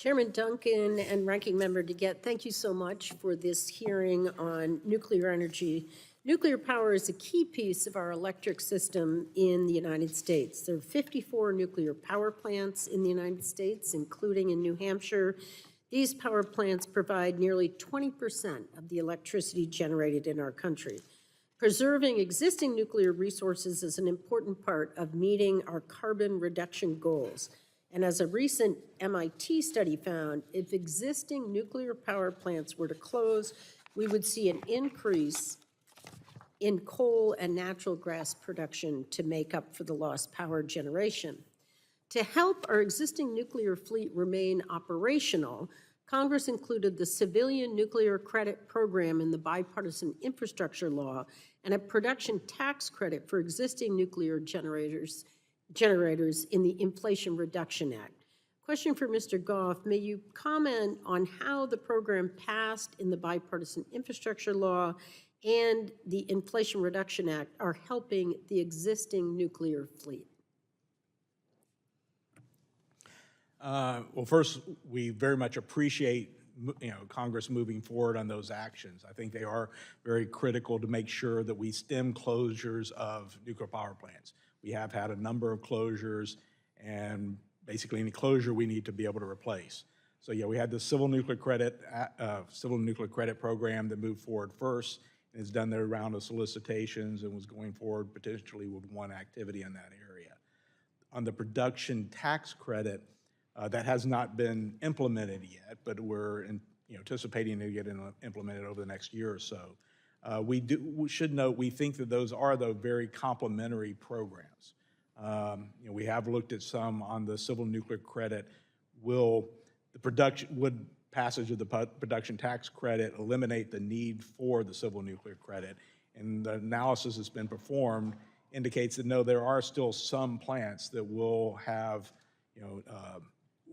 Chairman Duncan and Ranking Member DeGette, thank you so much for this hearing on nuclear energy. Nuclear power is a key piece of our electric system in the United States. There are 54 nuclear power plants in the United States, including in New Hampshire. These power plants provide nearly 20% of the electricity generated in our country. Preserving existing nuclear resources is an important part of meeting our carbon reduction goals. And as a recent MIT study found, if existing nuclear power plants were to close, we would see an increase in coal and natural gas production to make up for the lost power generation. To help our existing nuclear fleet remain operational, Congress included the Civilian Nuclear Credit Program in the Bipartisan Infrastructure Law and a production tax credit for existing nuclear generators in the Inflation Reduction Act. Question for Mr. Goff, may you comment on how the program passed in the Bipartisan Infrastructure Law and the Inflation Reduction Act are helping the existing nuclear fleet? Well, first, we very much appreciate Congress moving forward on those actions. I think they are very critical to make sure that we stem closures of nuclear power plants. We have had a number of closures, and basically any closure we need to be able to replace. So yeah, we had the Civil Nuclear Credit Program that moved forward first, and has done their round of solicitations and was going forward potentially with one activity in that area. On the production tax credit, that has not been implemented yet, but we're anticipating to get implemented over the next year or so. We should note, we think that those are, though, very complementary programs. We have looked at some on the civil nuclear credit. Would passage of the production tax credit eliminate the need for the civil nuclear credit? And the analysis that's been performed indicates that no, there are still some plants that will have,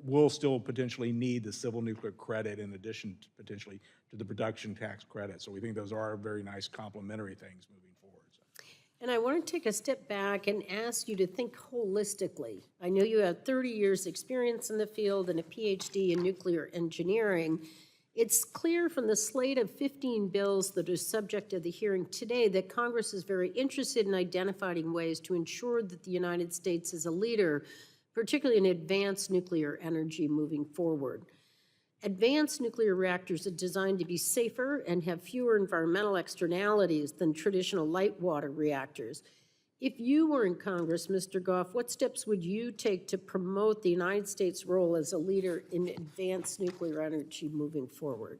will still potentially need the civil nuclear credit in addition to potentially to the production tax credit. So we think those are very nice complementary things moving forward. So. And I want to take a step back and ask you to think holistically. I know you have 30 years experience in the field and a PhD in nuclear engineering. It's clear from the slate of 15 bills that are subject to the hearing today that Congress is very interested in identifying ways to ensure that the United States is a leader, particularly in advanced nuclear energy moving forward. Advanced nuclear reactors are designed to be safer and have fewer environmental externalities than traditional light water reactors. If you were in Congress, Mr. Goff, what steps would you take to promote the United States' role as a leader in advanced nuclear energy moving forward?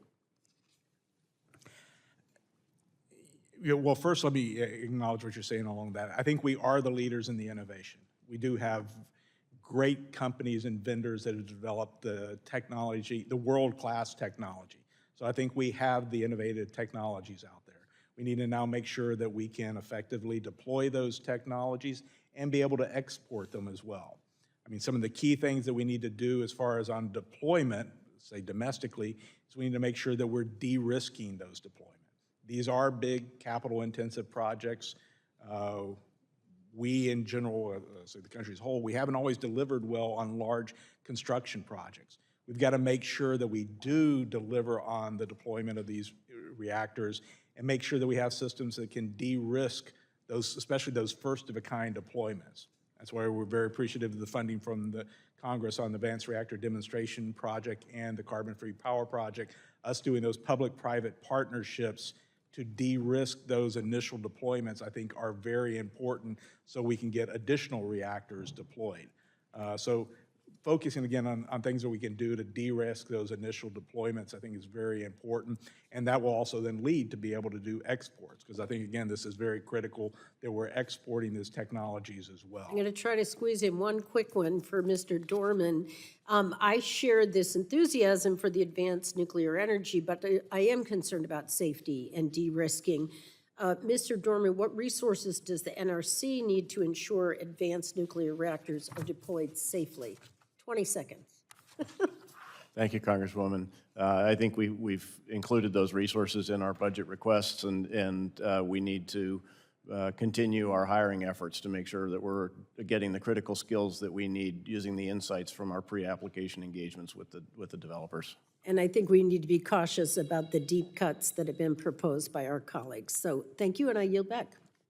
Well, first, let me acknowledge what you're saying along that. I think we are the leaders in the innovation. We do have great companies and vendors that have developed the technology, the world-class technology. So I think we have the innovative technologies out there. We need to now make sure that we can effectively deploy those technologies and be able to export them as well. I mean, some of the key things that we need to do as far as on deployment, say domestically, is we need to make sure that we're de-risking those deployments. These are big capital-intensive projects. We, in general, so the country as a whole, we haven't always delivered well on large construction projects. We've got to make sure that we do deliver on the deployment of these reactors and make sure that we have systems that can de-risk those, especially those first-of-a-kind deployments. That's why we're very appreciative of the funding from the Congress on the Advanced Reactor Demonstration Project and the Carbon-Free Power Project, us doing those public-private partnerships to de-risk those initial deployments, I think, are very important so we can get additional reactors deployed. So focusing again on things that we can do to de-risk those initial deployments, I think is very important. And that will also then lead to be able to do exports, because I think, again, this is very critical that we're exporting these technologies as well. I'm going to try to squeeze in one quick one for Mr. Dorman. I shared this enthusiasm for the advanced nuclear energy, but I am concerned about safety and de-risking. Mr. Dorman, what resources does the NRC need to ensure advanced nuclear reactors are deployed safely? 20 seconds. Thank you, Congresswoman. I think we've included those resources in our budget requests, and we need to continue our hiring efforts to make sure that we're getting the critical skills that we need using the insights from our pre-application engagements with the developers. And I think we need to be cautious about the deep cuts that have been proposed by our colleagues. So thank you, and I yield back.